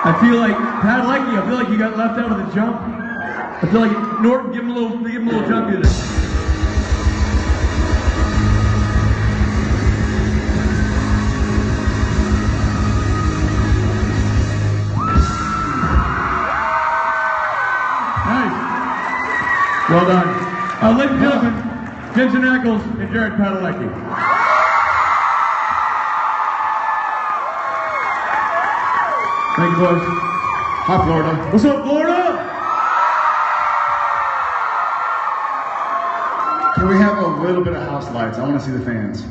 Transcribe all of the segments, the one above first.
I feel like Padalecki, I feel like you got left out of the jump. I feel like Norton, give him a little jump music. Nice. Well done. Ladies and gentlemen, Jensen and Jared Padalecki. Thank you, boys. Hi, Florida. What's up, Florida? Can we have a little bit of house lights? I want to see the fans.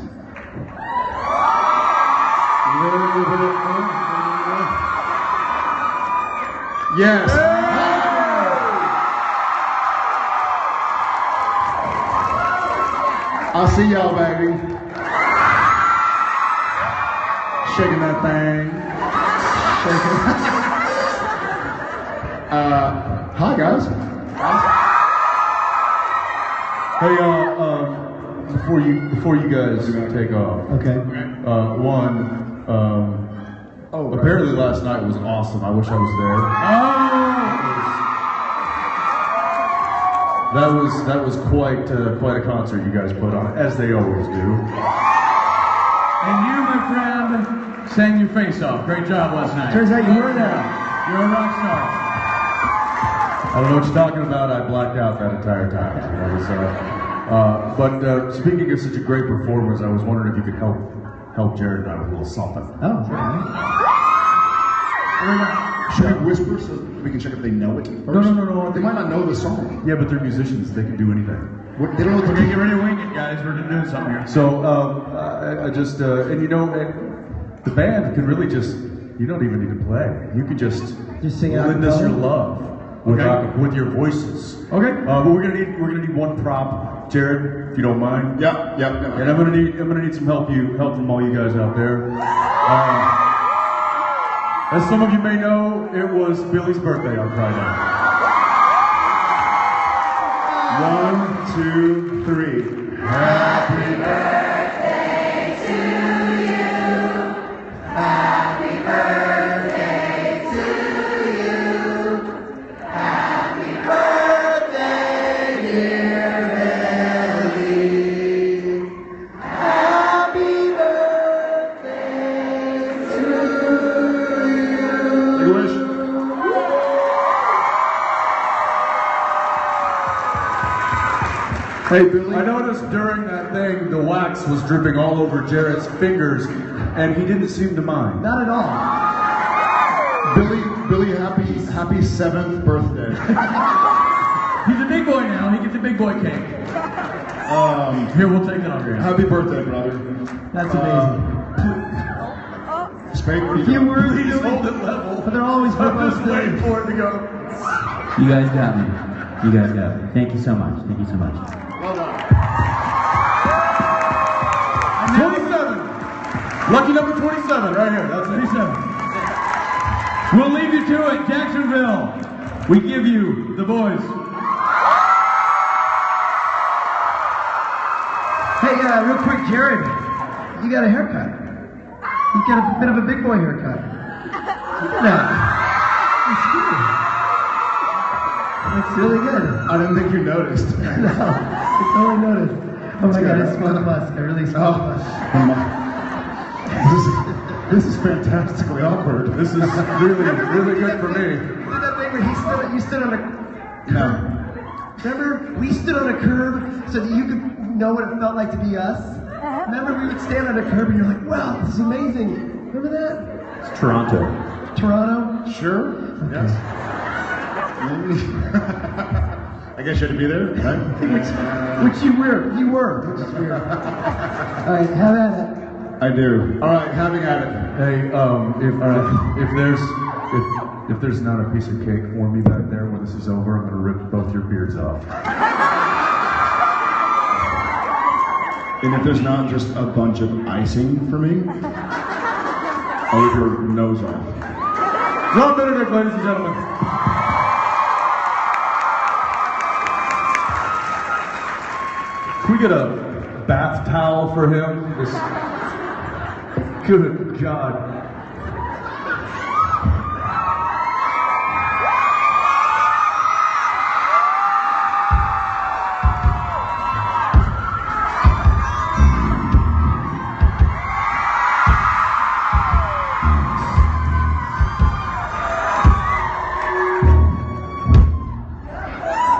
Yes. I'll see y'all, baby. Shaking that thing. Hi guys. Hey, before you guys take off. Okay. Apparently last night was awesome. I wish I was there. That was quite a concert you guys put on, as they always do. And you, my friend, sang your face off. Great job last night. Turns out you were there. You're a rock star. I don't know what you're talking about. I blacked out that entire time. But speaking of such a great performance, I was wondering if you could help Jared and I with a little something. Oh, okay. Should we whisper so we can check if they know it first? No. They might not know the song. Yeah, but they're musicians. They can do anything. They don't know what We're gonna get ready to wing it, guys. We're doing something here. So, I just and you know, the band can really just. You don't even need to play. You could just sing it. Lend us your love with your voices. Okay. But we're gonna need one prop, Jared, if you don't mind. Yeah. And I'm gonna need some help from all you guys out there. As some of you may know, it was Billy's birthday on Friday. 1, 2, 3. Happy birthday to you. Happy birthday to you. Hey, Billy. I noticed during that thing, the wax was dripping all over Jarrett's fingers, and he didn't seem to mind. Not at all. Billy, happy 7th birthday. He's a big boy now. He gets a big boy cake. Here, we'll take it on here. Happy birthday, brother. That's amazing. Spade, what are you Few doing? words, Please Billy, hold it level. but they're always I'm most just waiting for it to go. You guys got me. You guys got me. Thank you so much. Thank you so much. Well done. 27. Lucky number 27, right here. That's it. 27. We'll leave you to it, Jacksonville. We give you the boys. Hey, real quick, Jared, you got a haircut. You got a bit of a big boy haircut. Look at that. It's really good. I didn't think you noticed. No, it's only noticed. Oh my God, it smells musk. I really smell musk. This is fantastically awkward. This is really good for me. You did that thing where you stood on a No. Remember, we stood on a curb so that you could know what it felt like to be us? Remember, we would stand on a curb and you're like, wow, this is amazing. Remember that? It's Toronto. Toronto? Sure. Yes. I guess you had to be there, right? Which you were, which is weird. All right, have at it. I do. All right, having at it. Hey, if there's not a piece of cake for me back there when this is over, I'm gonna rip both your beards off. And if there's not just a bunch of icing for me, I'll rip your nose off. John Benedict, ladies and gentlemen. Can we get a bath towel for him? Good God.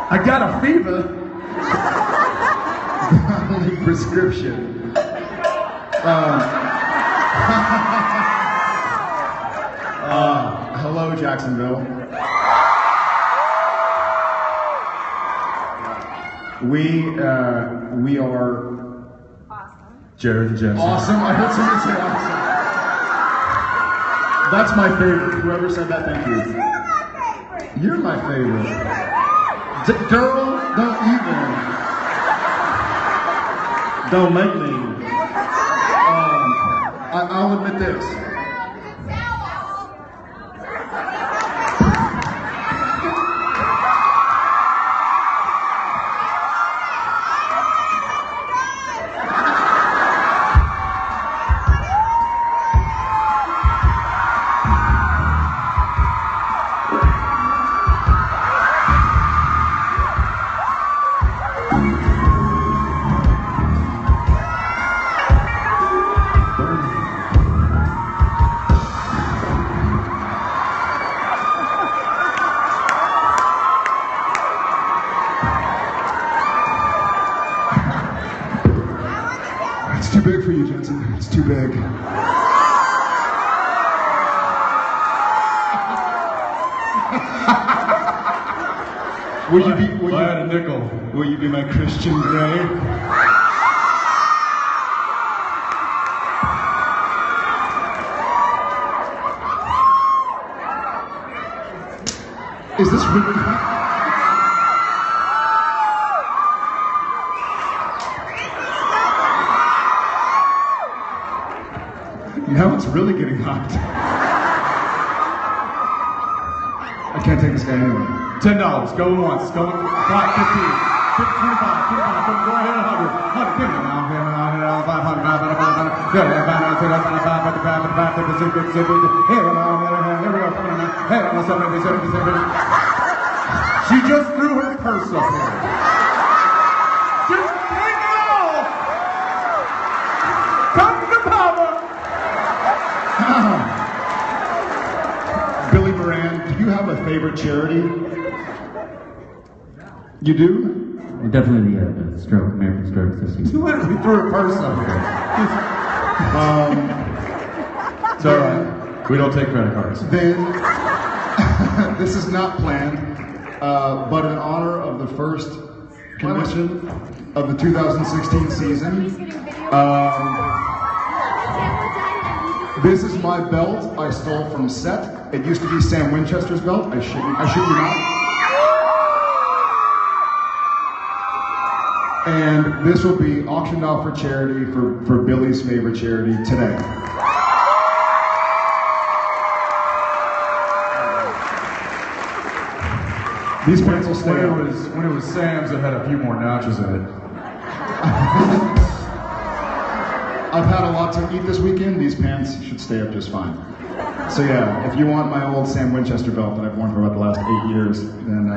I got a fever. Only prescription. Hello, Jacksonville. We are Jared and Jensen. awesome. I heard somebody say awesome. That's my favorite. Whoever said that, thank you. You're my favorite. Girl, don't even. Don't make me. I'll admit this. It's too big for you, Jensen. It's too big. Will you be? I had a nickel. Will you be my Christian Grey? Is this really? Now it's really getting hot. I can't take this guy anywhere. $10. Going once. Going 5, 15, 25, 25. Go ahead, 100. 100. Give me now. 500. Here we go. Come on now. Hey, what's up? She just threw her purse up here. Just take it all. Come to power. Billy Moran, do you have a favorite charity? You do? Definitely the stroke, American stroke this You season. literally threw it first up here. It's all right. We don't take credit cards. Then, this is not planned, but in honor of the first commission of the 2016 season, this is my belt I stole from set. It used to be Sam Winchester's belt. I shit you not. And this will be auctioned off for charity for Billy's favorite charity today. These pants will stay up. When it was Sam's, it had a few more notches in it. I've had a lot to eat this weekend. These pants should stay up just fine. So yeah, if you want my old Sam Winchester belt that I've worn for about the last 8 years, then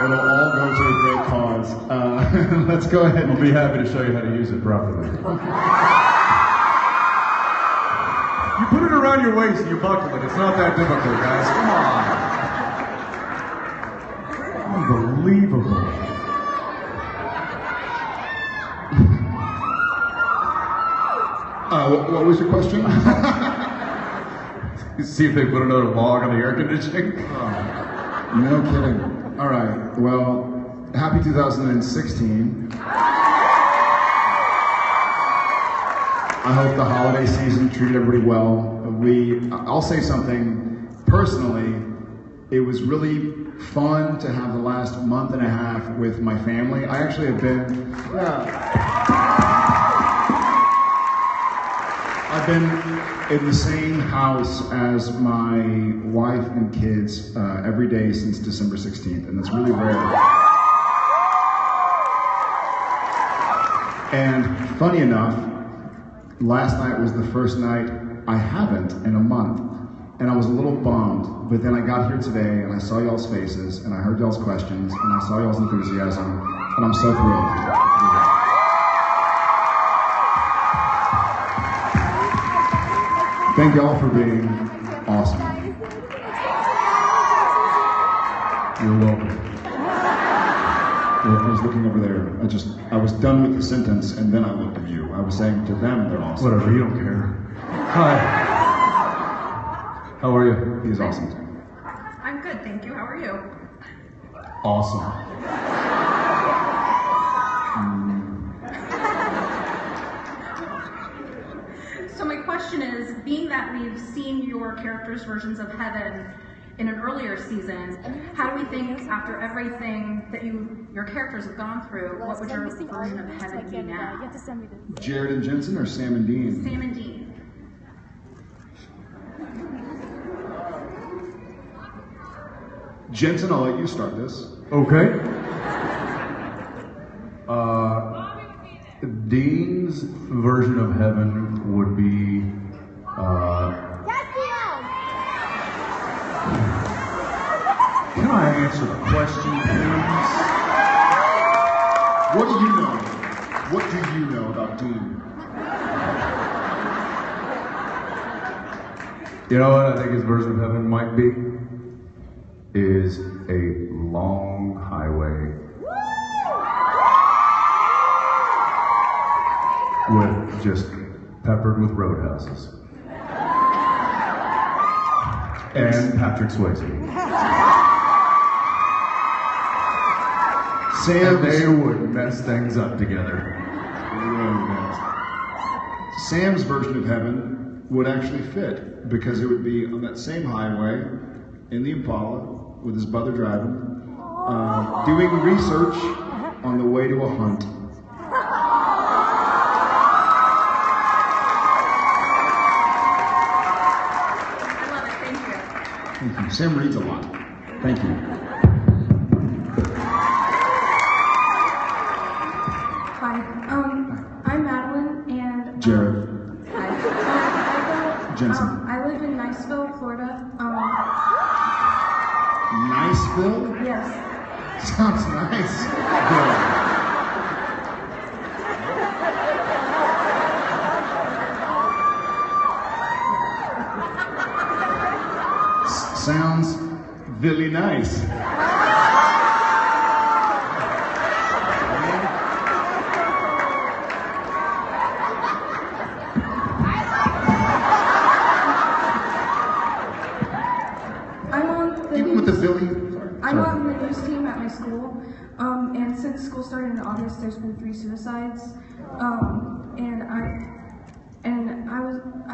it'll all go to a great cause. Let's go ahead. We'll be happy to show you how to use it properly. You put it around your waist and you buckle it. It's not that difficult, guys. Come on. Unbelievable. What was your question? See if they put another log on the air conditioning. No kidding. All right. Well, happy 2016. I hope the holiday season treated everybody well. I'll say something personally. It was really fun to have the last month and a half with my family. I actually have been. I've been in the same house as my wife and kids every day since December 16th, and it's really rare. And funny enough, last night was the first night I haven't in a month, and I was a little bummed, but then I got here today and I saw y'all's faces, and I heard y'all's questions, and I saw y'all's enthusiasm, and I'm so thrilled. Thank y'all for being awesome. You're welcome. I was looking over there. I was done with the sentence, and then I looked at you. I was saying to them, they're awesome. Whatever, you don't care. Hi. How are you? He's awesome. I'm good, thank you. How are you? Awesome. So my question is, being that we've seen your characters' versions of heaven in an earlier season, how do we think after everything that your characters have gone through, what would your version of heaven be now? Jared and Jensen or Sam and Dean? Sam and Dean. Jensen, I'll let you start this. Okay. Dean's version of heaven would be, can I answer the question, please? What do you know? What do you know about Dean? You know what I think his version of heaven might be? Is a long highway with just peppered with roadhouses. And Patrick Swayze. And they would mess things up together. Sam's version of heaven would actually fit because it would be on that same highway in the Impala with his brother driving, doing research on the way to a hunt. I love it, thank you. Thank you. Sam reads a lot. Thank you. Hi, I'm Madeline and Jared. Hi. Jensen. I live in Niceville, Florida. Niceville? Yes. Sounds nice. Sounds Really nice. Even with the Philly. I'm on the news team at my school, and since school started in August, there's been 3 suicides, and I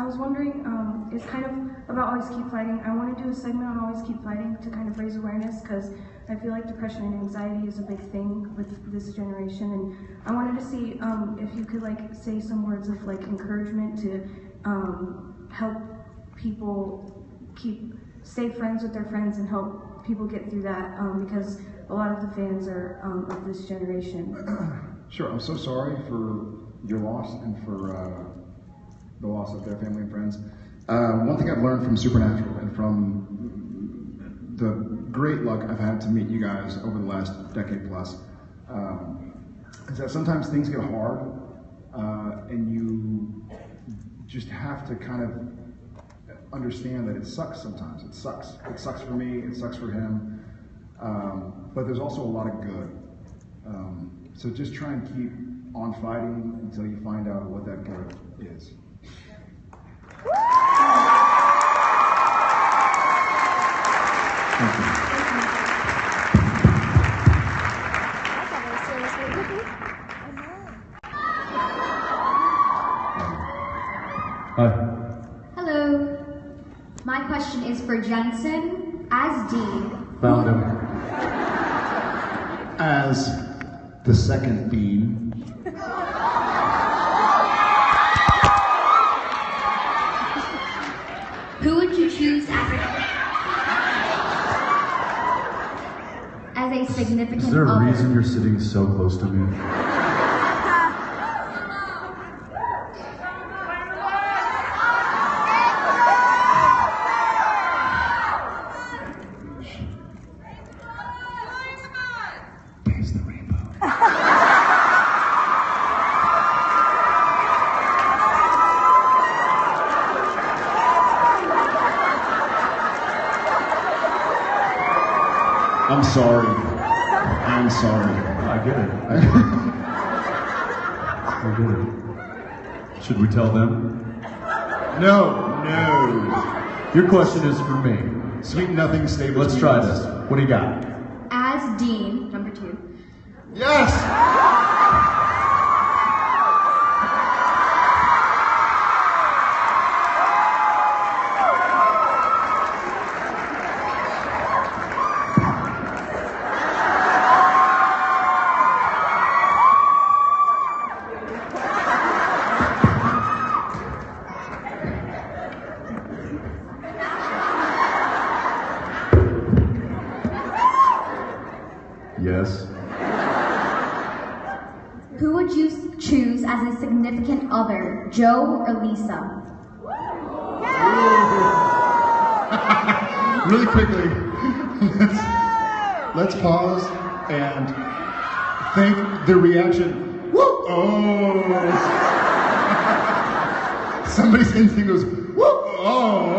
was wondering, it's kind of about Always Keep Fighting. I want to do a segment on Always Keep Fighting to kind of raise awareness, because I feel like depression and anxiety is a big thing with this generation, and I wanted to see if you could like say some words of like encouragement to help people stay friends with their friends and help people get through that, because a lot of the fans are of this generation. Sure, I'm so sorry for your loss and for the loss of their family and friends. One thing I've learned from Supernatural and from the great luck I've had to meet you guys over the last decade plus is that sometimes things get hard and you just have to kind of understand that it sucks sometimes. It sucks. It sucks for me, it sucks for him, but there's also a lot of good. So just try and keep on fighting until you find out what that good is. Thank you. Hi. Hello. My question is for Jensen. As Dean. Found him. As the second bean, Who would you choose as a significant Is there a other? reason you're sitting so close to me? There's the rainbow. I'm sorry. I'm sorry. I get it. I get it. Should we tell them? No. Your question is for me. Sweet nothing, stay with Let's me. try this. What do you got? As Dean, number 2. Yes! Yes. Who would you choose as a significant other, Joe or Lisa? Really quickly, let's pause and think the reaction. Woo! Oh! Somebody's instinct goes, woo! Oh!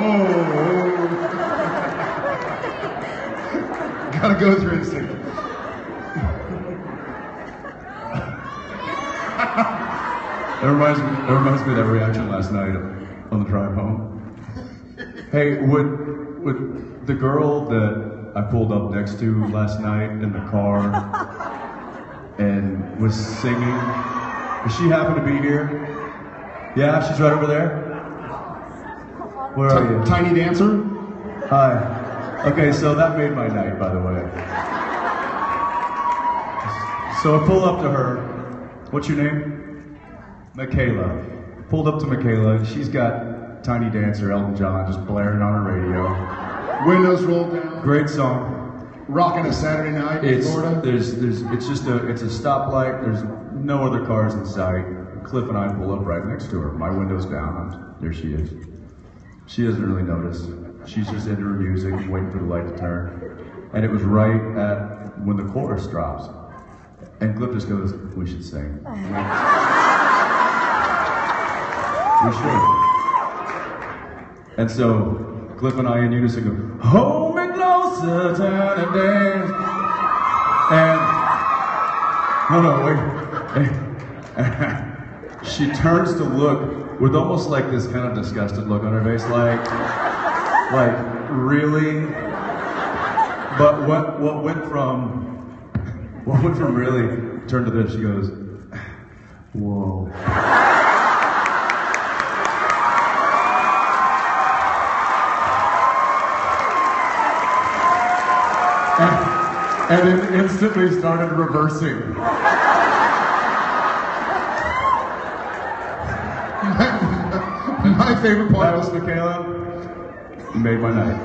Gotta go through instinct. That reminds me of that reaction last night on the drive home. Hey, would the girl that I pulled up next to last night in the car and was singing, does she happen to be here? Yeah, she's right over there? Where are you? Tiny dancer? Hi. Okay, so that made my night, by the way. So I pull up to her. What's your name? Michaela. Pulled up to Michaela, and she's got Tiny Dancer, Elton John, just blaring on her radio. Windows rolled down. Great song. Rocking a Saturday night in Florida. It's a stoplight. There's no other cars in sight. Cliff and I pull up right next to her. My window's down, and there she is. She doesn't really notice. She's just into her music, waiting for the light to turn. And it was right at when the chorus drops. And Cliff just goes, "We should sing." We should. And so Cliff and I in unison go, "Hold me close Satanic dance. And no, wait. She turns to look with almost like this kind of disgusted look on her face, like really. But what went from really turned to this. She goes, whoa. And then instantly started reversing. My favorite part That was Michaela. Made my night.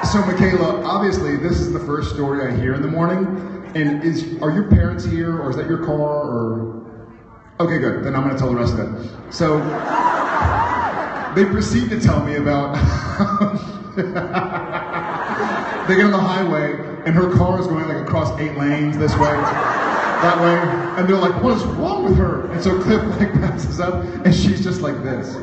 So Michaela, obviously this is the first story I hear in the morning. And are your parents here, or is that your car, or? Okay, good. Then I'm going to tell the rest of it. So they proceed to tell me about. They get on the highway, and her car is going like across 8 lanes this way, that way, and they're like, "What is wrong with her?" And so Cliff like passes up, and she's just like this.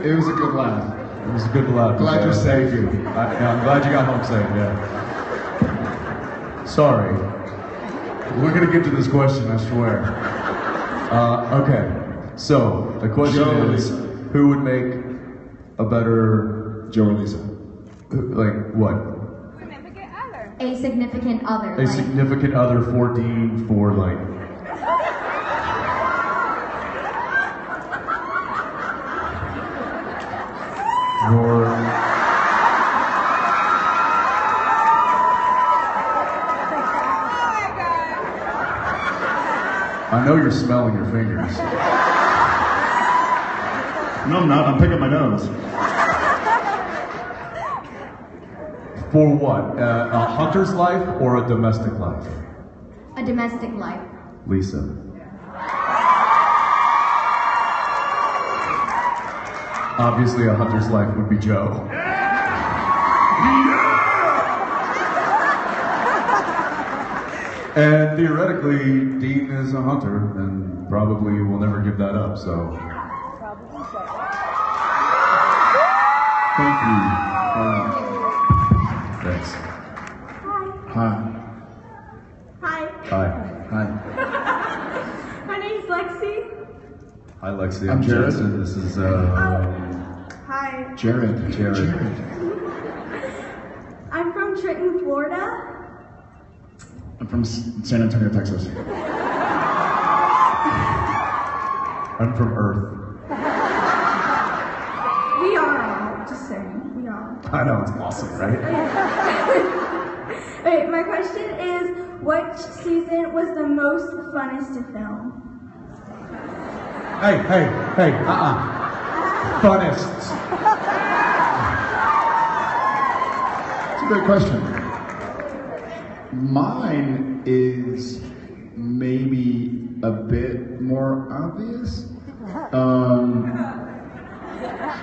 It was a good laugh. It was a good laugh. Glad you're safe. Thank you. I'm glad you got home safe, yeah. Sorry. We're going to get to this question, I swear. Okay. So, the question is, who would make a better... Joe or Lisa? Like, what? A significant other. A significant other for Dean for, like... Your... I know you're smelling your fingers. No, I'm not. I'm picking my nose. For what? A hunter's life or a domestic life? A domestic life. Lisa. Obviously, a hunter's life would be Joe. And theoretically, Dean is a hunter and probably will never give that up, so. Thank you. Thanks. Hi. Hi. Hi. Hi. My name's Lexi. Hi, Lexi. I'm Jared. Jensen. This is, Hi. Jared. I'm from Trenton, Florida. I'm from San Antonio, Texas. I'm from Earth. We are, just saying, we are. I know, it's awesome, right? Okay, my question is, what season was the most funnest to film? Hey, Funnest. It's a great question. Mine is maybe a bit more obvious.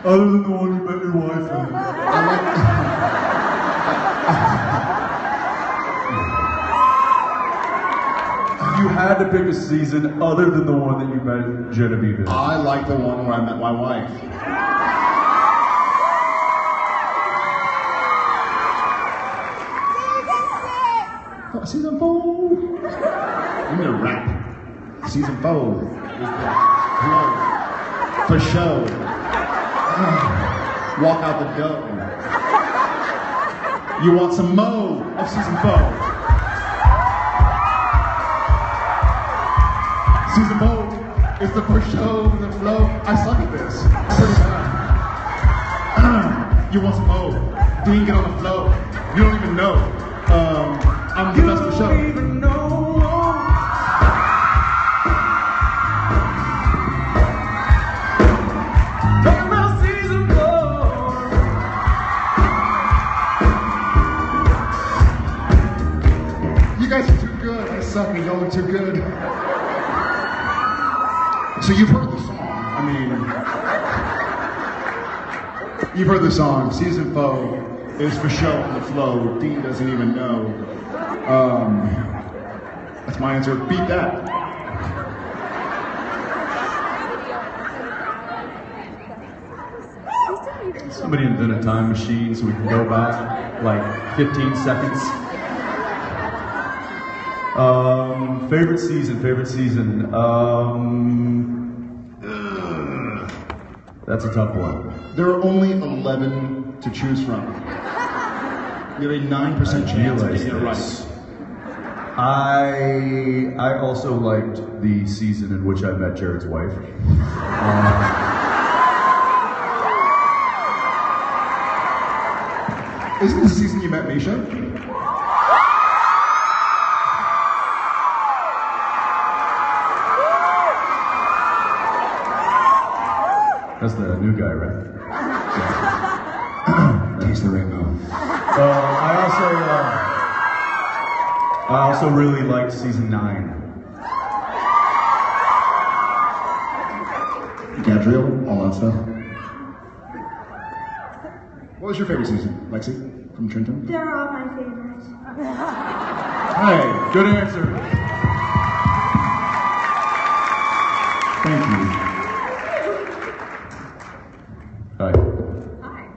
Other than the one you met your wife in. You had to pick a season other than the one that you met Genevieve in. I like the one where I met my wife. Season 4. I'm gonna rap. Season 4. For show. Walk out the door. You want some mo of season 4? Season 4 is the for show, the flow. I suck at this. Pretty bad. You want some mo? Dean, get on the flow. You don't even know. I'm the best for show. Even know. Talking about season 4. You guys are too good. I suck and y'all are too good. So you've heard the song. I mean, you've heard the song. Season foe is for show on the flow. Dean doesn't even know. That's my answer. Beat that. Somebody invent a time machine so we can go back like 15 seconds. Favorite season. That's a tough one. There are only 11 to choose from. You have a 9% chance of getting it right. I also liked the season in which I met Jared's wife. Isn't this the season you met Misha? That's the new guy, right? Taste the rainbow. I also really liked season 9. Gadriel, all that stuff. What was your favorite season, Lexi, from Trenton? They're all my favorites. Hey, good answer. Thank you. Hi. Hi.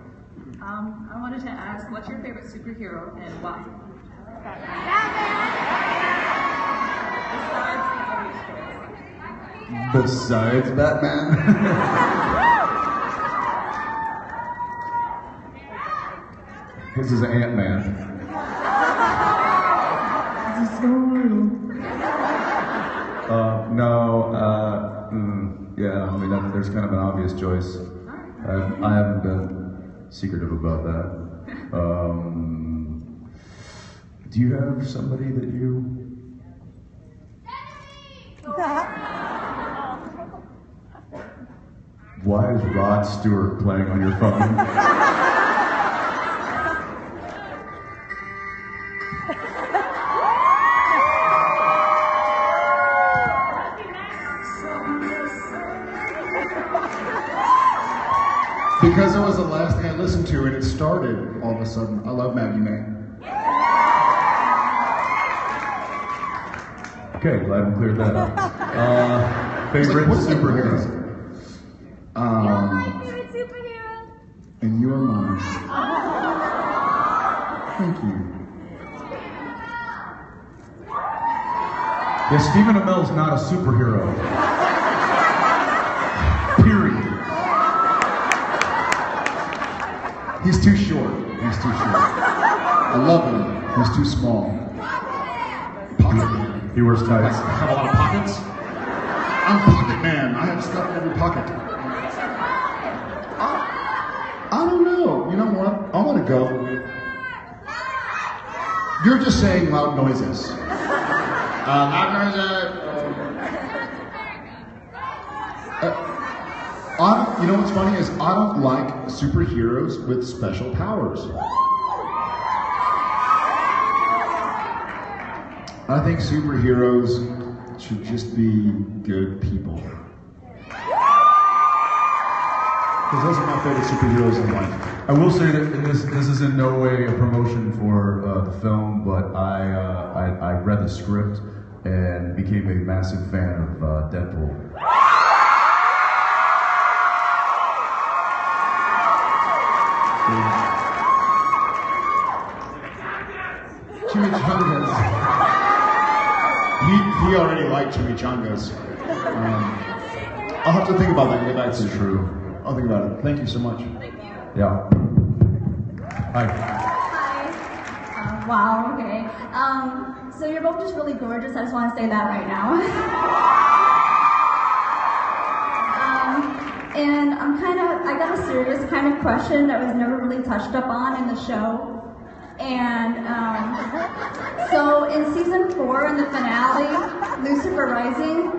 I wanted to ask, what's your favorite superhero and why? Besides Batman? His is Ant-Man. Yeah, I mean, there's kind of an obvious choice. I haven't been secretive about that. Do you have somebody that you... Why is Rod Stewart playing on your phone? Because it was the last thing I listened to, and it started all of a sudden. I love Maggie May. Okay, glad we cleared that up. Favorite superhero? You're my favorite superhero. And you are mine. Thank you. Yeah, Stephen Amell's not a superhero. Period. He's too short. He's too short. I love him. He's too small. Pocket man. He wears tights. Have a lot of pockets? I'm pocket man. I have stuff in every pocket. I don't know. You know what? I'm gonna go. You're just saying loud noises. Loud noises. You know what's funny is I don't like superheroes with special powers. I think superheroes should just be good people. Because those are my favorite superheroes in life. I will say that this is in no way a promotion for the film, but I read the script and became a massive fan of Deadpool. Chimichangas. He already liked chimichangas. I'll have to think about that and get back to you. True. I'll think about it. Thank you so much. Yeah. Hi. Hi. Wow, okay. So you're both just really gorgeous. I just want to say that right now. And I got a serious kind of question that was never really touched up on in the show. And so in season 4, in the finale, Lucifer Rising,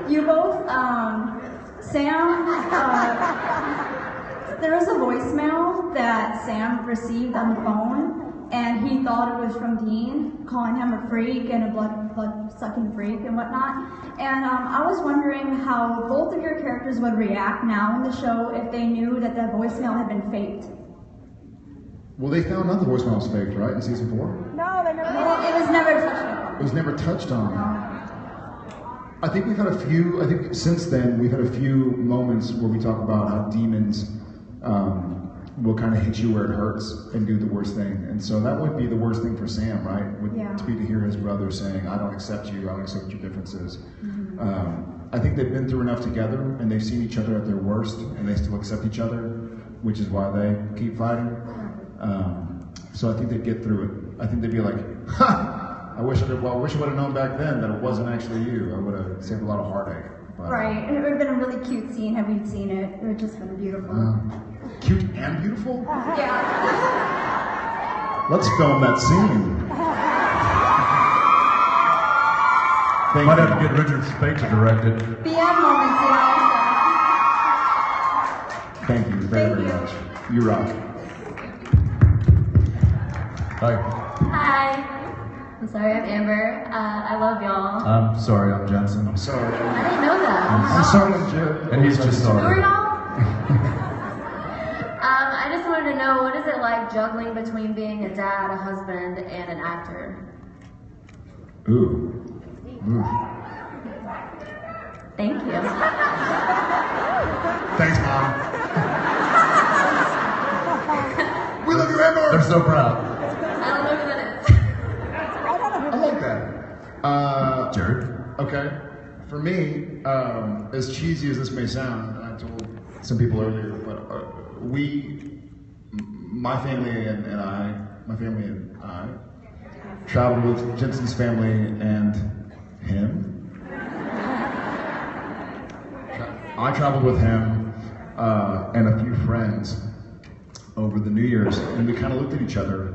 you both, Sam, There was a voicemail that Sam received on the phone, and he thought it was from Dean, calling him a freak and a blood-sucking freak and whatnot. And I was wondering how both of your characters would react now in the show if they knew that that voicemail had been faked. Well, they found out the voicemail was faked, right, in season 4? No, they never. It was never touched on. It was never touched on. I think we've had a few, I think since then, we've had a few moments where we talk about how demons will kind of hit you where it hurts and do the worst thing. And so that would be the worst thing for Sam, right? To be to hear his brother saying, I don't accept you, I don't accept your differences. I think they've been through enough together and they've seen each other at their worst and they still accept each other, which is why they keep fighting. So I think they'd get through it. I think they'd be like, ha! I wish I would have known back then that it wasn't actually you. I would have saved a lot of heartache. But, right, and it would have been a really cute scene had we seen it. It would have just been beautiful. Cute and beautiful? Yeah. Let's film that scene. Might have to get Richard Spade to direct it. The end moments, Thank you very much. You rock. Hi. Hi. I'm sorry, I'm Amber. I love y'all. I'm sorry, I'm Jensen. I'm sorry. I didn't know that. I'm sorry, I'm Jared. And he's just Who are sorry. y'all? I just wanted to know, what is it like juggling between being a dad, a husband, and an actor? Ooh. Thank you. Thanks, Mom. We love you, Amber. They're so proud. I don't know who that is. I like that. Jared? Okay. For me, as cheesy as this may sound, and I told some people earlier, but my family and I traveled with Jensen's family and him. I traveled with him and a few friends over the New Year's, and we kind of looked at each other,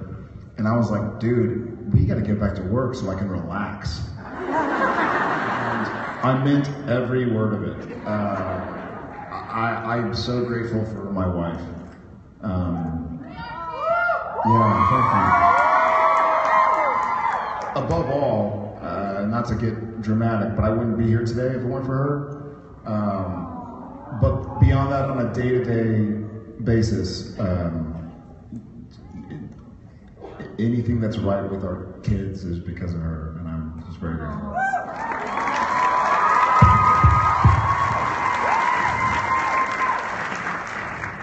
and I was like, dude, we got to get back to work so I can relax. And I meant every word of it. I'm so grateful for my wife. Thank you. Above all, not to get dramatic, but I wouldn't be here today if it weren't for her. But beyond that, on a day-to-day basis, anything that's right with our kids is because of her, and I'm just very grateful.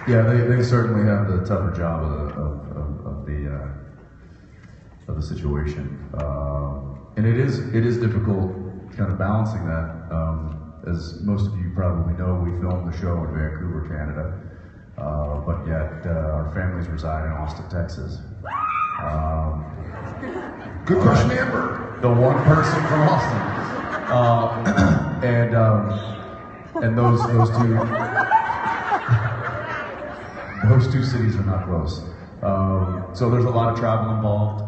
Yeah, they certainly have the tougher job of the situation, and it is difficult, kind of balancing that. As most of you probably know, we filmed the show in Vancouver, Canada, but yet our families reside in Austin, Texas. Good question, Amber. The one person from Austin, and those two cities are not close. So there's a lot of travel involved,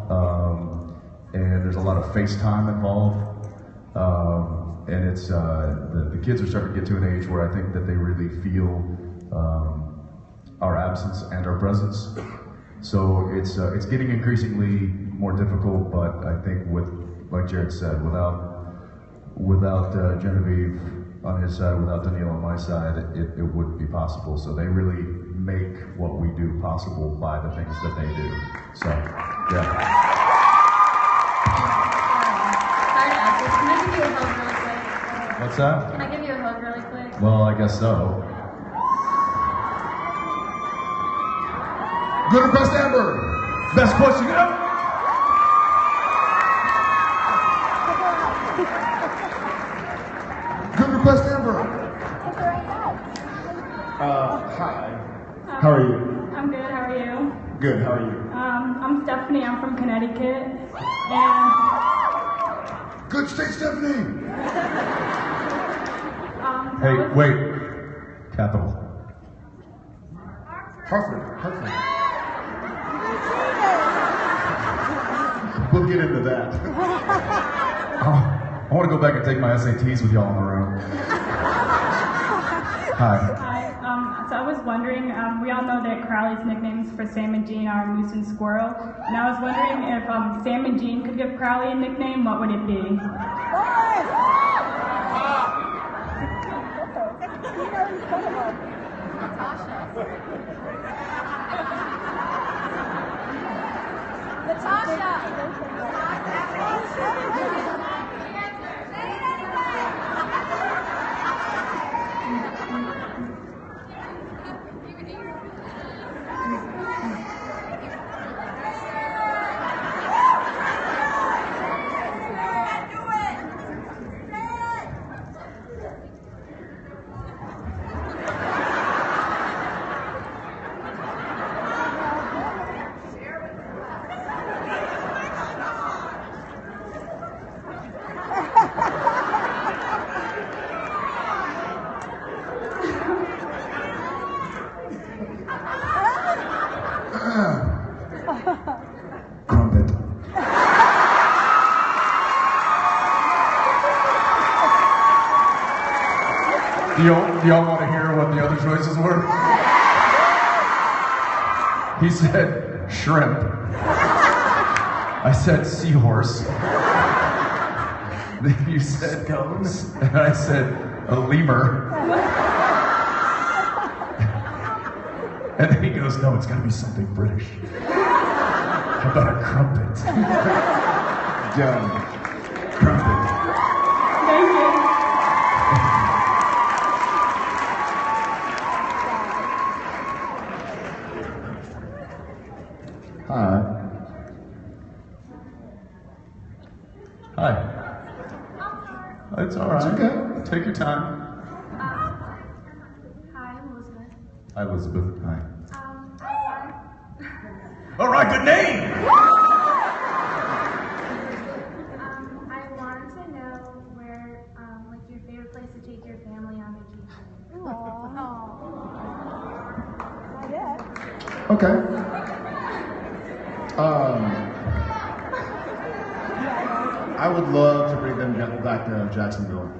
and there's a lot of FaceTime involved, and it's the kids are starting to get to an age where I think that they really feel our absence and our presence. So it's getting increasingly more difficult, but I think like Jared said, without Genevieve on his side, without Danielle on my side, it wouldn't be possible. So they really make what we do possible by the things that they do. So, yeah. Sorry to ask this. Can I give you a hug really quick? What's that? Can I give you a hug really quick? Well, I guess so. Good request, Amber. Best question ever. Good request, Amber. Hi. How are you? I'm good, how are you? Good. How are you? I'm Stephanie, I'm from Connecticut, and Good state, Stephanie. Hey, wait. Capital. Hartford. We'll get into that. I want to go back and take my SATs with y'all in the room. Hi. So I was wondering, we all know that Crowley's nicknames for Sam and Dean are Moose and Squirrel, and I was wondering if Sam and Dean could give Crowley a nickname, what would it be? Crumpet. Do y'all want to hear what the other choices were? He said shrimp. I said seahorse. Then you said cones. And I said a lemur. And then he goes, no, it's got to be something British. How about a crumpet? Done. Crumpet. Thank you. Hi. Hi. It's all right. It's okay. Take your time. Hi, I'm Elizabeth. Hi, Elizabeth. Hi. I All right, good name. wanted to know where, like your favorite place to take your family on vacation. Okay. I would love to bring them back to Jacksonville.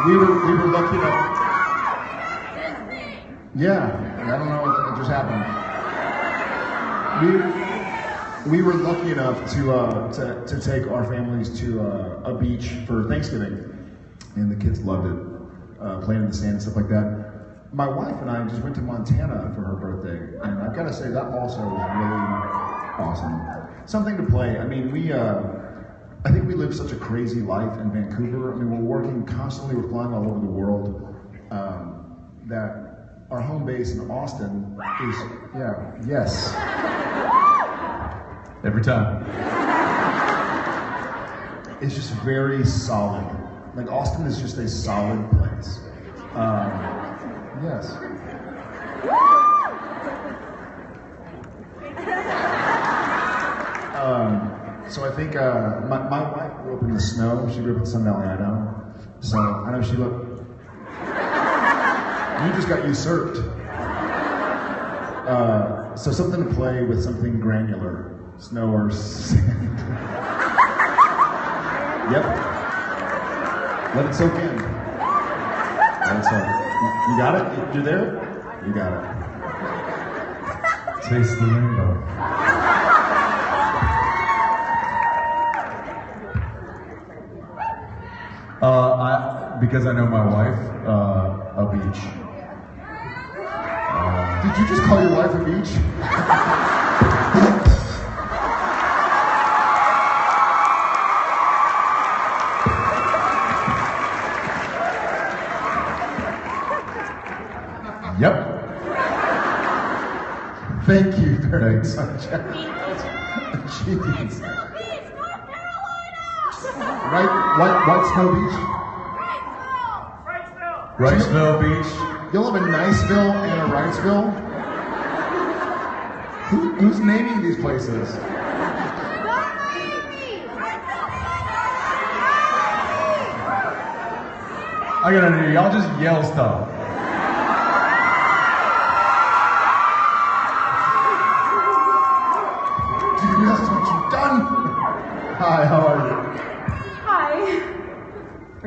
We were lucky enough. Yeah, I don't know what just happened. We were lucky enough to take our families to a beach for Thanksgiving, and the kids loved it, playing in the sand and stuff like that. My wife and I just went to Montana for her birthday, and I've got to say that also was really awesome. Something to play. I mean, I think we live such a crazy life in Vancouver. I mean, we're working constantly, we're flying all over the world, that our home base in Austin is, yes. Every time. It's just very solid. Like, Austin is just a solid place. Yes. So I think my wife grew up in the snow. She grew up in Sun Valley, Idaho. So I know she looked. You just got usurped. So something to play with, something granular, snow or sand. Yep. Let it soak in. Let it soak. You got it? You're there? You got it. Taste the rainbow. Because I know my wife, a beach. Did you just call your wife a beach? Yep. Thank you very much. Jeez. White Snow Beach? Wrightsville Beach. You'll have a Niceville and a Wrightsville? Who's naming these places? I gotta hear y'all just yell stuff. Dude, that's what you've done. Hi, how are you? Hi.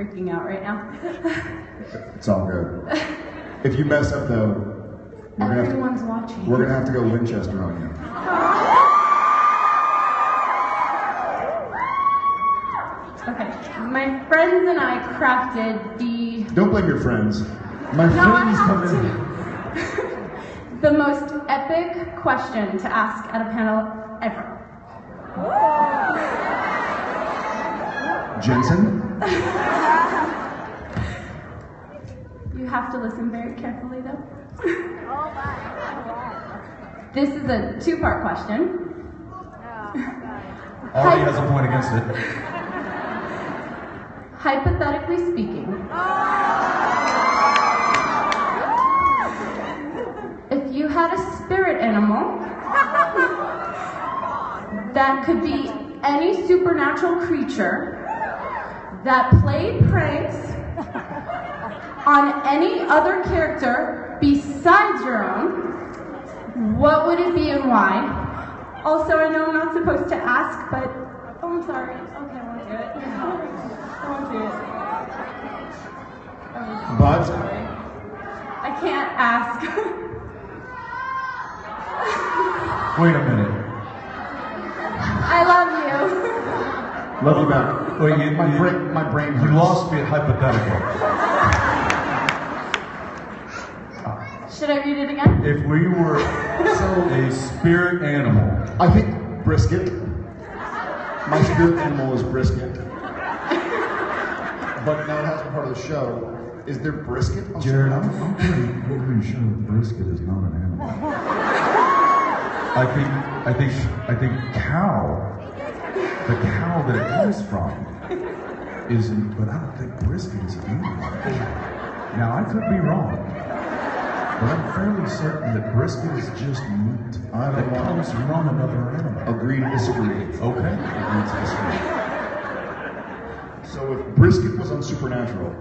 freaking out right now. It's all good. If you mess up though, Everyone's watching. we're gonna have to go Winchester on you. Okay, my friends and I crafted the... Don't blame your friends. My No, I friends have come in. the most epic question to ask at a panel ever. Jensen? You have to listen very carefully though. This is a two-part question. Already has a point against it. Hypothetically speaking, if you had a spirit animal that could be any supernatural creature that played pranks on any other character besides your own, what would it be and why? Also, I know I'm not supposed to ask, but oh, I'm sorry. Okay, I won't do it. I won't do it. But I can't ask. Wait a minute. I love you. love you back. Wait, My brain You hurts. lost me at hypothetical. Should I read it again? If we were a spirit animal, I think brisket. My spirit animal is brisket. But now it has to be part of the show. Is there brisket? on Jared, I'm Supernatural? pretty sure that brisket is not an animal. I think cow, the cow that it comes from, isn't, but I don't think brisket is an animal. Now, I could be wrong, but I'm fairly certain that brisket is just meat that comes from another animal. Agree to disagree. Okay. Agree to disagree. So if brisket was on Supernatural,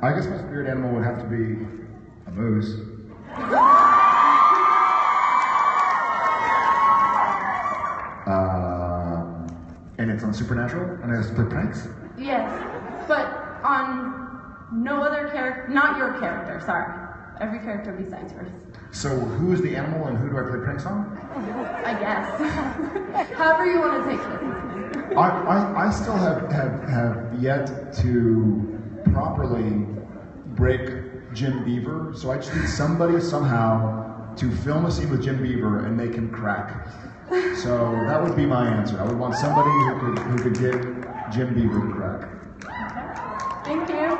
I guess my spirit animal would have to be a moose. And it's on Supernatural, and it has to play pranks. Yes, but on no other character, not your character, sorry. Every character besides yours. So who is the animal, and who do I play pranks on? I guess. However you want to take this. I still have yet to properly break Jim Beaver, so I just need somebody somehow to film a scene with Jim Beaver and make him crack. So that would be my answer. I would want somebody who could get Jim Beaver to crack. Thank you.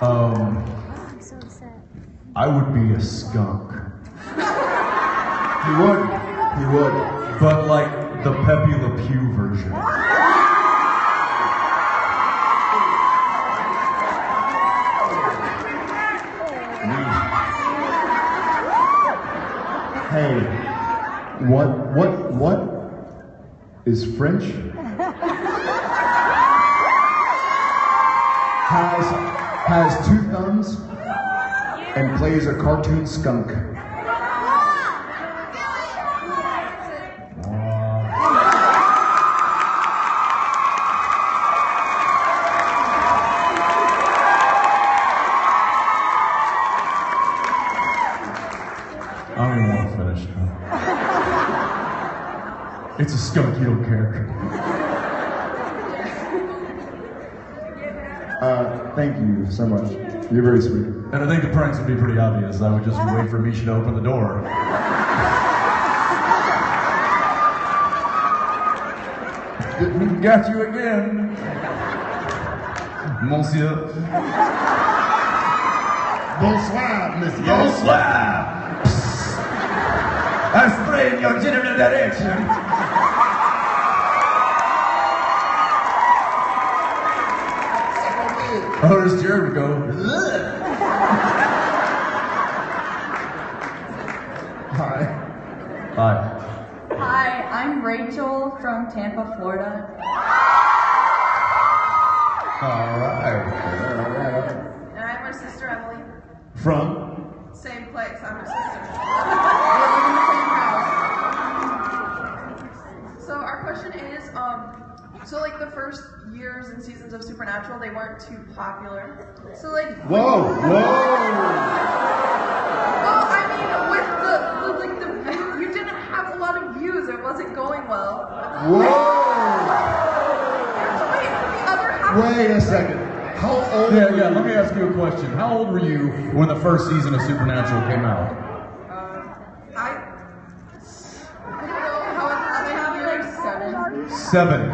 I'm so upset. I would be a skunk. He would. But like the Pepe Le Pew version. Hey, what is French? Has two thumbs and plays a cartoon skunk. I don't even want to finish. It's a skunk, you don't care. Thank you so much. You're very sweet. And I think the pranks would be pretty obvious. I would just wait for Misha to open the door. Got you again, Monsieur. Bonsoir, monsieur. Bonsoir. I spray in your general direction. Oh, there's Jared would go. Hi. Hi. Hi, I'm Rachel from Tampa, Florida. All right. And I'm her sister Emily. From? Same place, I'm her sister. We live in the same house. So our question is, the first years and seasons of Supernatural, they weren't too popular. So like. Whoa! Well, I mean, with the you didn't have a lot of views. It wasn't going well. Whoa! Wait a second. How old were you? Yeah, let me ask you a question. How old were you when the first season of Supernatural came out? I don't know how like 7. 7.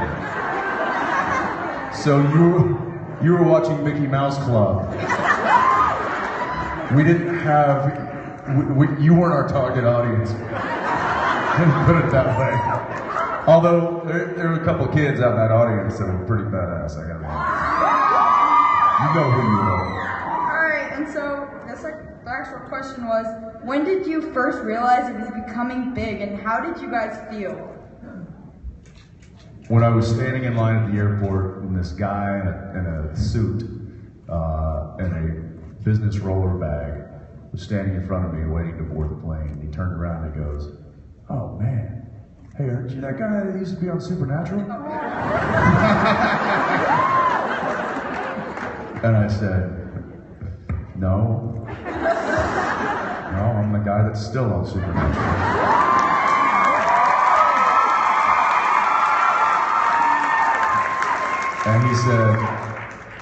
So you were watching Mickey Mouse Club. We didn't have, you weren't our target audience. Put it that way. Although there were a couple kids out in that audience that were pretty badass, I gotta be honest. You know who you are. Alright, and so that's like the actual question was, when did you first realize it was becoming big and how did you guys feel? When I was standing in line at the airport and this guy in a suit and a business roller bag was standing in front of me waiting to board the plane. He turned around and he goes, "Oh man. Hey, aren't you that guy that used to be on Supernatural?" And I said, No, I'm the guy that's still on Supernatural. And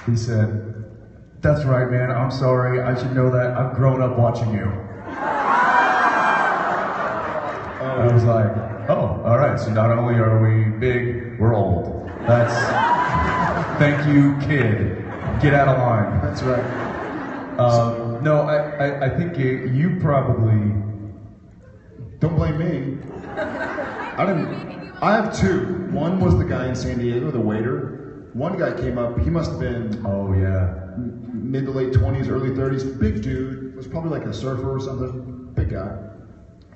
he said, "That's right, man, I'm sorry, I should know that, I've grown up watching you." I was like, "Oh, all right, so not only are we big, we're old. Thank you, kid. Get out of line." That's right. No, I think you probably... Don't blame me. I have two. One was the guy in San Diego, the waiter. One guy came up, he must have been... Oh, yeah. Mid to late 20s, early 30s, big dude. Was probably like a surfer or something. Big guy.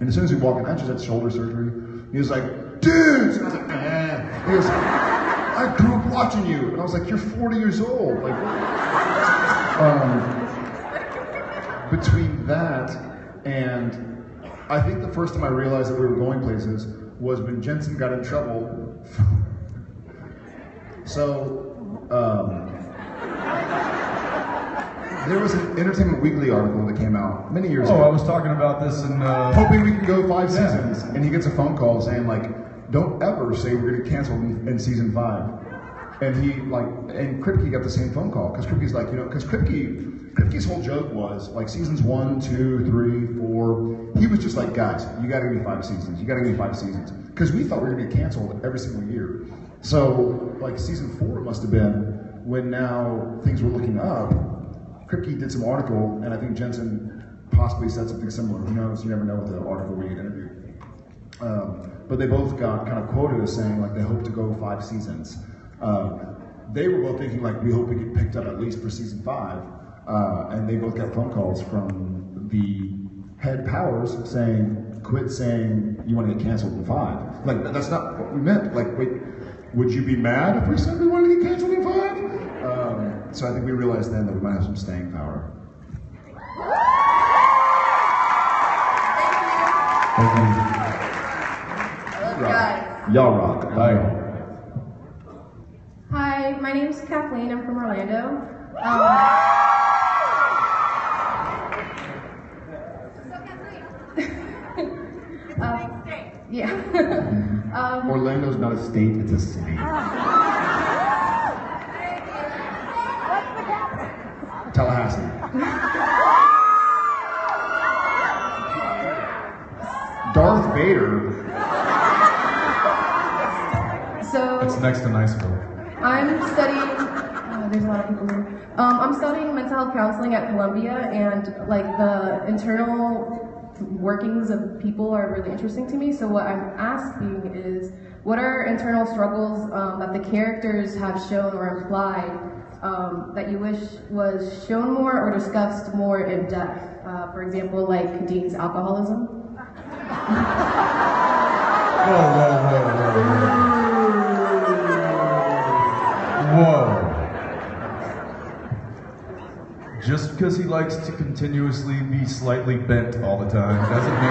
And as soon as he walked in, I just had shoulder surgery. He was like, "Dudes!" And I was like, "Man." He goes, "I grew up watching you." And I was like, "You're 40 years old." Like, between that and I think the first time I realized that we were going places was when Jensen got in trouble. There was an Entertainment Weekly article that came out many years ago. Oh, I was talking about this in... hoping we could go 5 seasons. And he gets a phone call saying, like, "Don't ever say we're going to cancel in season 5. And and Kripke got the same phone call. Because Kripke's like, because Kripke's whole joke was, like, seasons 1, 2, 3, 4, he was just like, "Guys, you got to give me 5 seasons. You got to give me 5 seasons." Because we thought we were going to get canceled every single year. So, like, season 4 must have been when now things were looking up. Kripke did some article, and I think Jensen possibly said something similar. Who knows? You never know with the article we get interviewed. But they both got kind of quoted as saying, like, they hope to go 5 seasons. They were both thinking, like, we hope we get picked up at least for season 5. And they both got phone calls from the head powers saying, "Quit saying you want to get canceled in 5. Like, that's not what we meant. Like, wait, would you be mad if we said we wanted to get canceled in 5? So I think we realized then that we might have some staying power. Thank you. I love you guys. Y'all rock. Bye. Hi, my name's Kathleen. I'm from Orlando. Yeah. Orlando's not a state, it's a city. Tallahassee. Darth Vader. So It's next to Niceville. I'm studying. There's a lot of people here. I'm studying mental health counseling at Columbia, and like the internal workings of people are really interesting to me. So what I'm asking is, what are internal struggles that the characters have shown or implied that you wish was shown more or discussed more in depth? For example, like Dean's alcoholism. Whoa. Just because he likes to continuously be slightly bent all the time doesn't mean...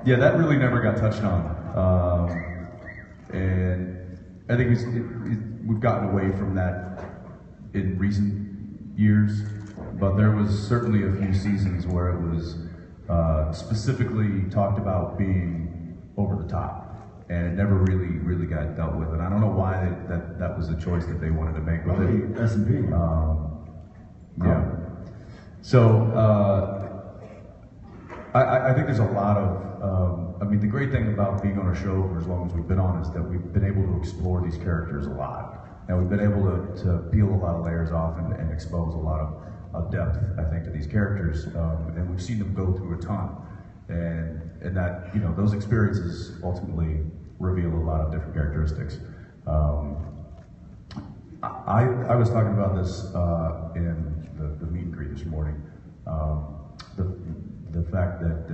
yeah, that really never got touched on. And I think we've gotten away from that in recent years, but there was certainly a few seasons where it was specifically talked about being over the top, and it never really got dealt with. And I don't know why that was the choice that they wanted to make with it. S&P. Yeah. So I think there's a lot of. I mean, the great thing about being on a show for as long as we've been on is that we've been able to explore these characters a lot. And we've been able to peel a lot of layers off and expose a lot of depth, I think, to these characters. And we've seen them go through a ton. And that, those experiences ultimately reveal a lot of different characteristics. I was talking about this in the meet and greet this morning. The fact that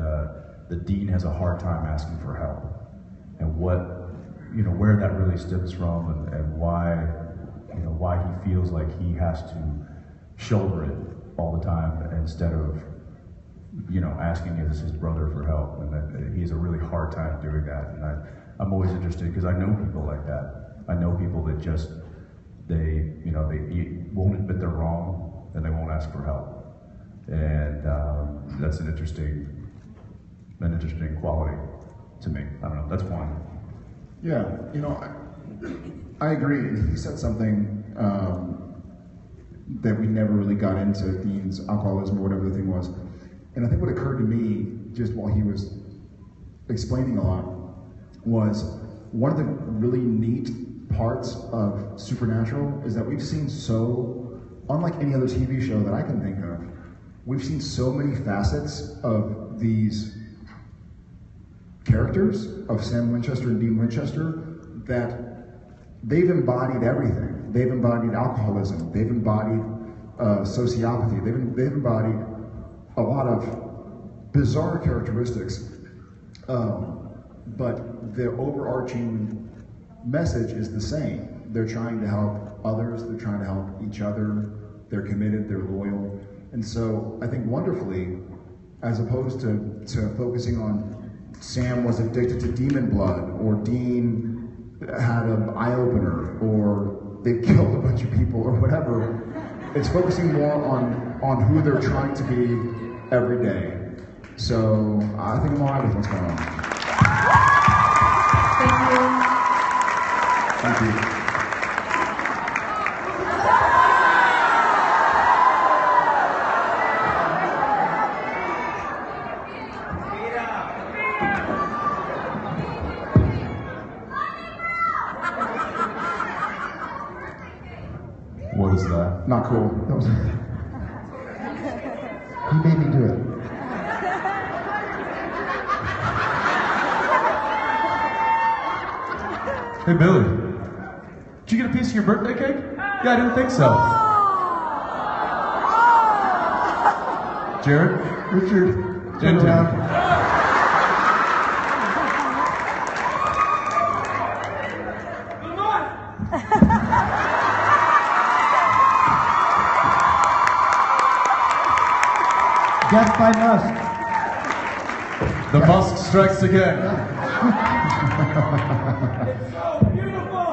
the dean has a hard time asking for help, and where that really stems from, and why he feels like he has to shoulder it all the time instead of asking his brother for help, and that he has a really hard time doing that. And I'm always interested because I know people like that. I know people that just they won't admit they're wrong and they won't ask for help, and that's an interesting quality to me. I don't know. That's one. Yeah, I agree. He said something that we never really got into, Dean's alcoholism or whatever the thing was. And I think what occurred to me just while he was explaining a lot was one of the really neat parts of Supernatural is that we've seen unlike any other TV show that I can think of, we've seen so many facets of these characters of Sam Winchester and Dean Winchester that they've embodied everything. They've embodied alcoholism. They've embodied sociopathy. They've embodied a lot of bizarre characteristics. But the overarching message is the same. They're trying to help others. They're trying to help each other. They're committed. They're loyal. And so I think wonderfully, as opposed to focusing on Sam was addicted to demon blood, or Dean had an eye-opener, or they killed a bunch of people, or whatever. It's focusing more on who they're trying to be every day. So I think I'm all right with what's going on. Thank you. Thank you. What is that? Not cool. He made me do it. Hey, Billy. Did you get a piece of your birthday cake? Yeah, I didn't think so. Jared? Richard, Jensen. turn around. Death by musk. The musk strikes again. It's so beautiful!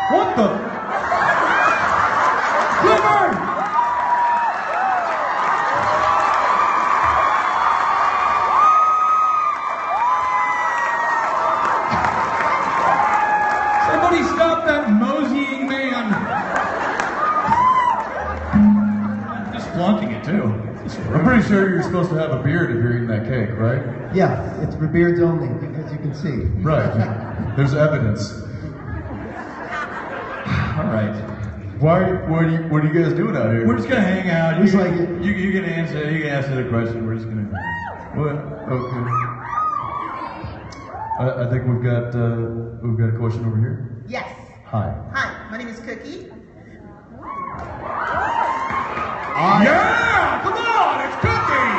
What the? Clifford! Somebody stop that moseying man! Just flunking it too. I'm pretty sure you're supposed to have a beard if you're eating that cake, right? Yeah, it's for beards only, as you can see. Right. There's evidence. All right. What are you guys doing out here? We're just gonna hang out. Just You like can- it. You can answer the question. We're just gonna. What? Okay. I think we've got a question over here. Yes. Hi. Hi, my name is Cookie. Yeah! Come on! It's Cookie!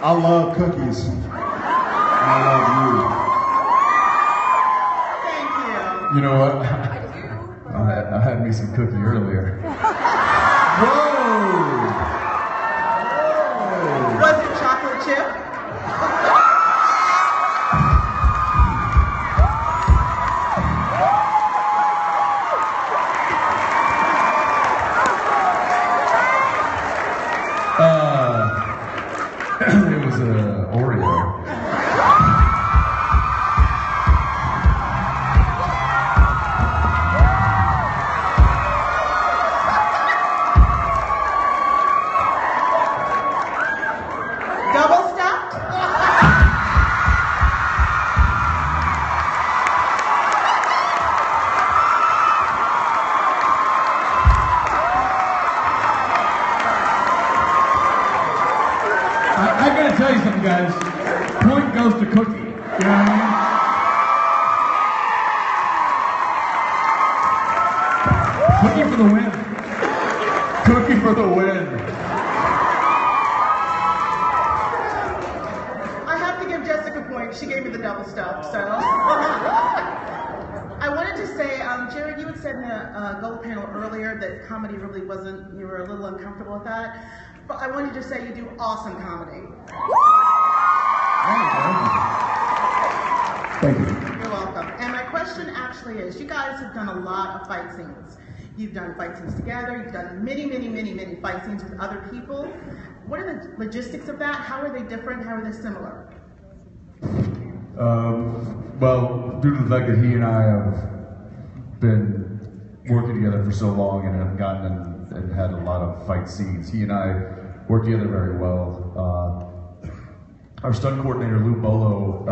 I love cookies. I love Thank you. You know what? I had me some cookie earlier. Whoa! Was it chocolate chip? It was an Oreo. Double stuffed? I gotta tell you something, guys. Point goes to Cookie. You know what I mean? Cookie for the win. Cookie for the win. I have to give Jessica a point. She gave me the double stuff, so. I wanted to say, Jared, you had said in the Gold panel earlier that comedy really wasn't, you were a little uncomfortable with that. But I wanted to say you do awesome comedy. Thank you. You're welcome. And my question actually is, you guys have done a lot of fight scenes. You've done fight scenes together, you've done many, many, many, many fight scenes with other people. What are the logistics of that? How are they different? How are they similar? Well, due to the fact that he and I have been working together for so long and have gotten and had a lot of fight scenes, he and I work together very well. Our stunt coordinator, Lou Bolo,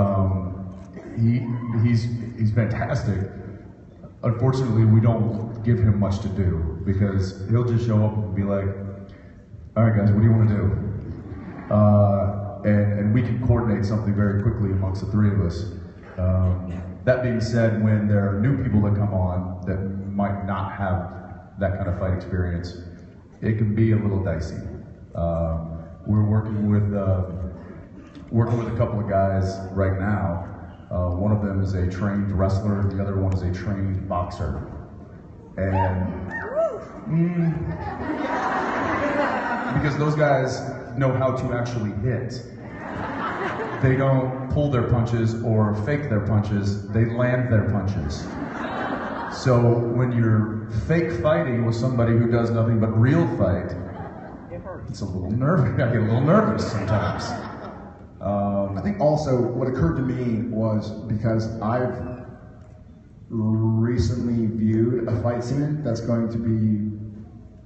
he's fantastic. Unfortunately, we don't give him much to do because he'll just show up and be like, all right guys, what do you want to do? And we can coordinate something very quickly amongst the three of us. That being said, when there are new people that come on that might not have that kind of fight experience, it can be a little dicey. We're working with a couple of guys right now. One of them is a trained wrestler, the other one is a trained boxer. And because those guys know how to actually hit. They don't pull their punches or fake their punches, they land their punches. So when you're fake fighting with somebody who does nothing but real fight, it's a little nervous. I get a little nervous sometimes. I think also what occurred to me was because I've recently viewed a fight scene that's going to be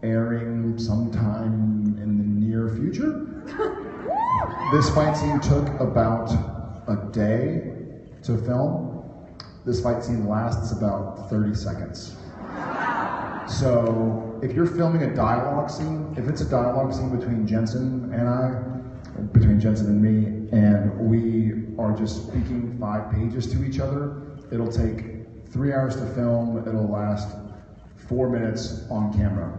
airing sometime in the near future. This fight scene took about a day to film. This fight scene lasts about 30 seconds. So if you're filming a dialogue scene, if it's a dialogue scene between Jensen and I, between Jensen and me, and we are just speaking 5 pages to each other, it'll take 3 hours to film, it'll last 4 minutes on camera.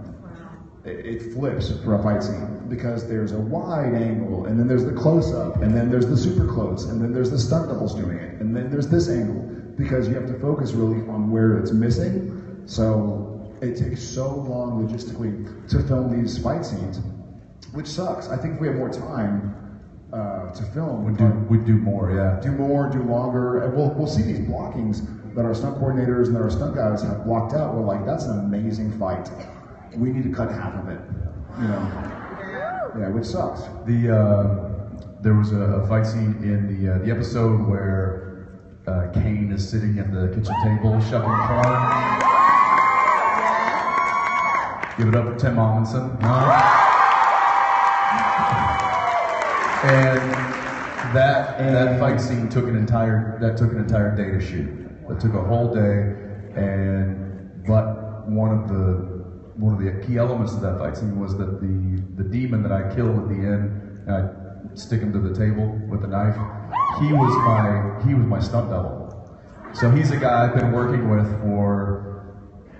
It flips for a fight scene because there's a wide angle, and then there's the close-up, and then there's the super close, and then there's the stunt doubles doing it, and then there's this angle, because you have to focus really on where it's missing. So it takes so long logistically to film these fight scenes, which sucks. I think if we have more time to film, we'd do more, yeah. Do more, do longer, and we'll see these blockings that our stunt coordinators and that our stunt guys have blocked out. We're like, that's an amazing fight. We need to cut half of it, you know. Yeah, which sucks. There was a fight scene in the episode where Kane is sitting at the kitchen table shoving corn. Give it up for Tim Amundsen. And that fight scene took an entire day to shoot. It took a whole day, but one of the key elements of that fight scene was that the demon that I kill at the end, and I stick him to the table with the knife, he was my stunt double. So he's a guy I've been working with for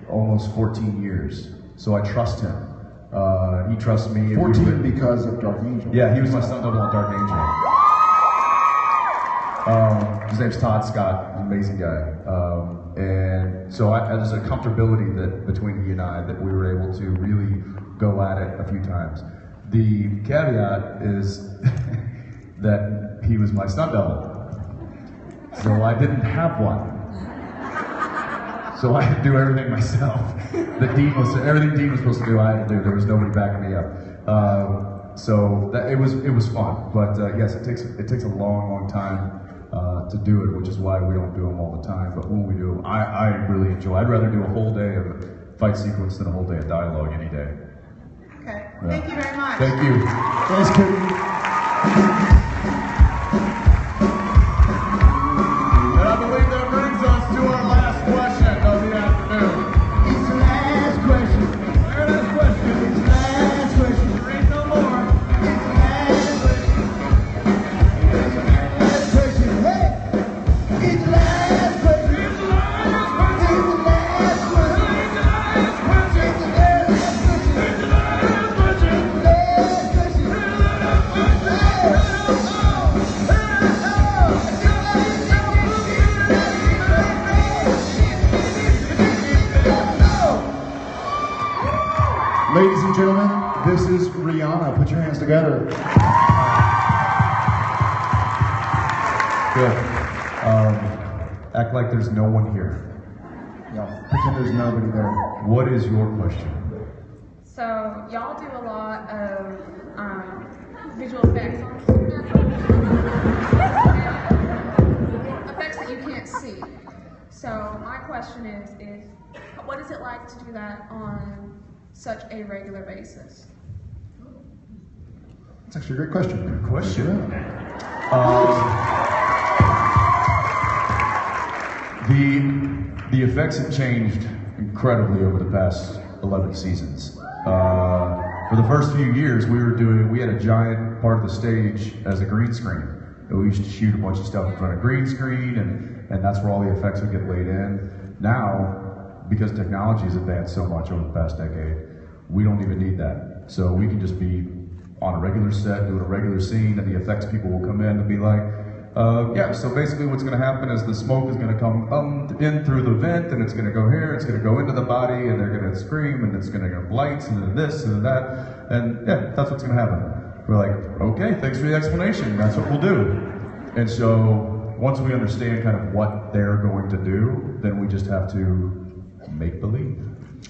almost 14 years. So I trust him. He trusts me. 14 because of Dark Angel. Yeah, he was my stunt double on Dark Angel. His name's Todd Scott, an amazing guy. And so there's a comfortability that between he and I that we were able to really go at it a few times. The caveat is that he was my stunt double. So I didn't have one. So I had to do everything myself. Everything Dean was supposed to do, I had to do. There was nobody backing me up. So it was fun. But yes, it takes a long time to do it, which is why we don't do them all the time. But when we do them, I really enjoy. I'd rather do a whole day of fight sequence than a whole day of dialogue any day. Okay. Thank you very much. Thank you. Thanks, Cookie. And I believe that brings us to our last question of the afternoon. It's the last question. Last question. It's the last question. There ain't no more. It's the last question. It's the last question. Hey! It's the last question. It's the last question. It's the last question. It's the last question. It's the last question. It's the last question. It's the last question. Ladies and gentlemen, this is Rihanna. Put your hands together. Good. Act like there's no one here. Yeah, pretend there's nobody there. What is your question? So y'all do a lot of visual effects on supernatural. Effects that you can't see. So my question is what is it like to do that on such a regular basis? That's actually a great question. Good question. The effects have changed incredibly over the past 11 seasons. For the first few years, we had a giant part of the stage as a green screen. We used to shoot a bunch of stuff in front of green screen, and that's where all the effects would get laid in. Now, because technology has advanced so much over the past decade, we don't even need that. So we can just be on a regular set, doing a regular scene, and the effects people will come in and be like, yeah, so basically what's going to happen is the smoke is going to come in through the vent, and it's going to go here, it's going to go into the body, and they're going to scream, and it's going to have lights, and then this, and then that, and yeah, that's what's going to happen. We're like, okay, thanks for the explanation, that's what we'll do. And so once we understand kind of what they're going to do, then we just have to make believe.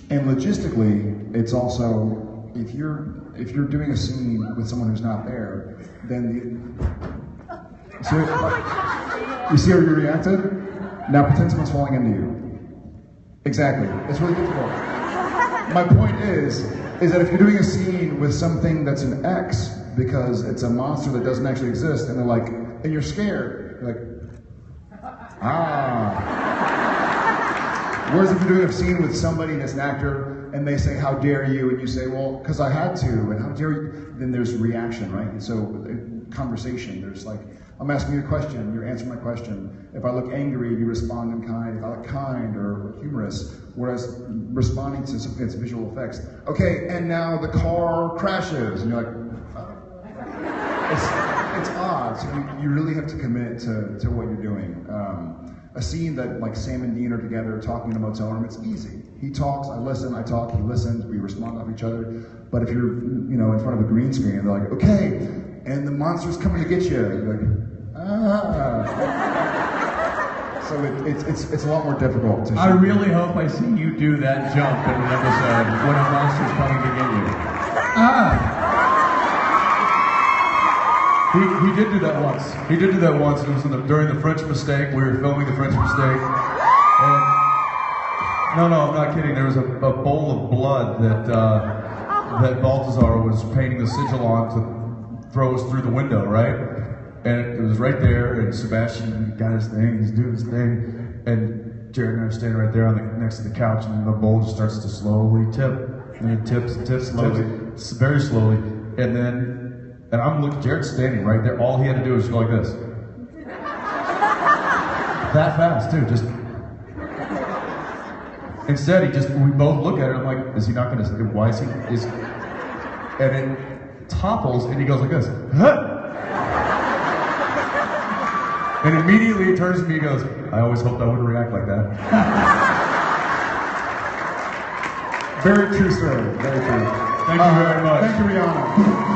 And logistically, it's also, if you're doing a scene with someone who's not there, then you see how you reacted? Now pretend someone's falling into you. Exactly. It's really difficult. My point is that if you're doing a scene with something that's an X, because it's a monster that doesn't actually exist, and they're like, and you're scared, you're like, ah. Whereas if you're doing a scene with somebody that's an actor, and they say, how dare you, and you say, well, because I had to, and how dare you, then there's reaction, right? And so conversation, there's like, I'm asking you a question, you're answering my question. If I look angry, you respond in kind. If I look kind or humorous, whereas responding to something that's visual effects. Okay, and now the car crashes, and you're like, it's odd. So you really have to commit to what you're doing. A scene that like Sam and Dean are together talking in a motel room, it's easy. He talks, I listen, I talk, he listens, we respond off each other. But if you're, in front of a green screen, they're like, okay, and the monster's coming to get you. You're like, ah. So it's a lot more difficult to shoot. I really hope I see you do that jump in an episode when a monster's coming to get you. Ah. He did do that once. He did do that once. It was during the French Mistake. We were filming the French Mistake. And no, I'm not kidding. There was a bowl of blood that Balthazar was painting the sigil on to throw us through the window, right? And it was right there, and Sebastian got his thing, he's doing his thing, and Jared and I are standing right there next to the couch, and the bowl just starts to slowly tip. And it tips, slowly, very slowly, and I'm looking, Jared's standing right there, all he had to do was go like this. That fast, too, just. Instead, we both look at it, I'm like, is he not gonna, why is he, and it topples, and he goes like this. Huh? And immediately he turns to me and goes, I always hoped I wouldn't react like that. Very true story. Very true. Thank you very much. Thank you, Rihanna.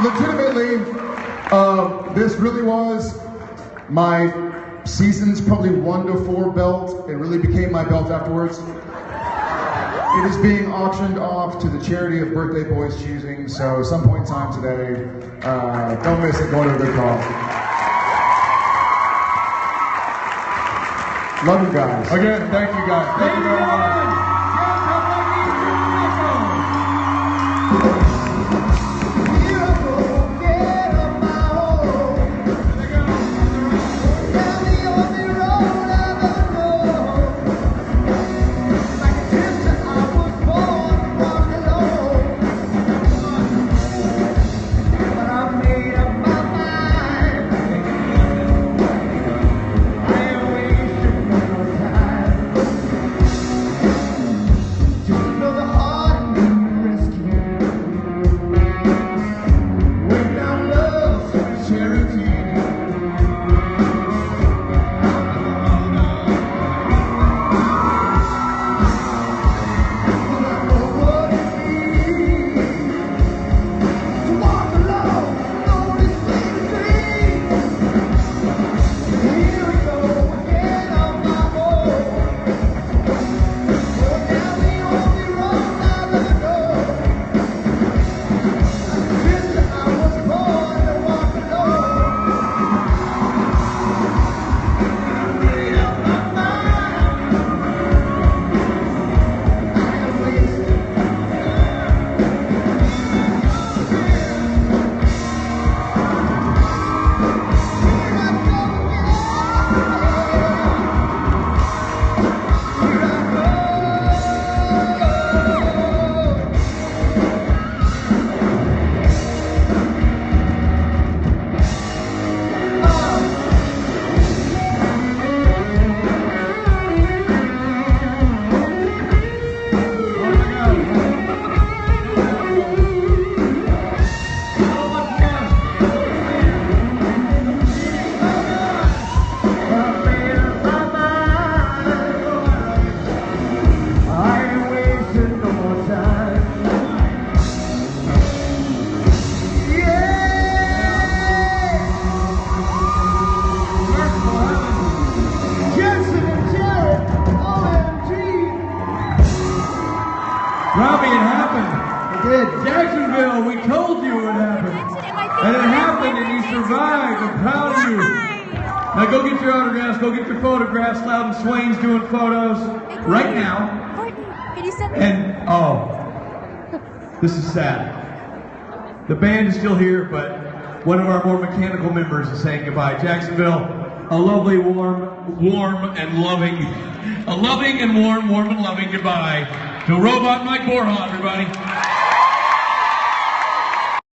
Legitimately, this really was my season's probably 1 to 4 belt. It really became my belt afterwards. It is being auctioned off to the charity of birthday boys' choosing, so some point in time today, don't miss it, going to a good cause. Love you guys. Again, thank you guys. Thank you very much. Robbie, it happened. It did. Jacksonville, we told you it would happen. And it happened, and you survived. I'm proud of you. Now go get your autographs, go get your photographs. Loudon Swain's doing photos right now. And, this is sad. The band is still here, but one of our more mechanical members is saying goodbye. Jacksonville, a lovely, warm and loving, a loving and warm and loving goodbye to Robot Mike Borja, everybody.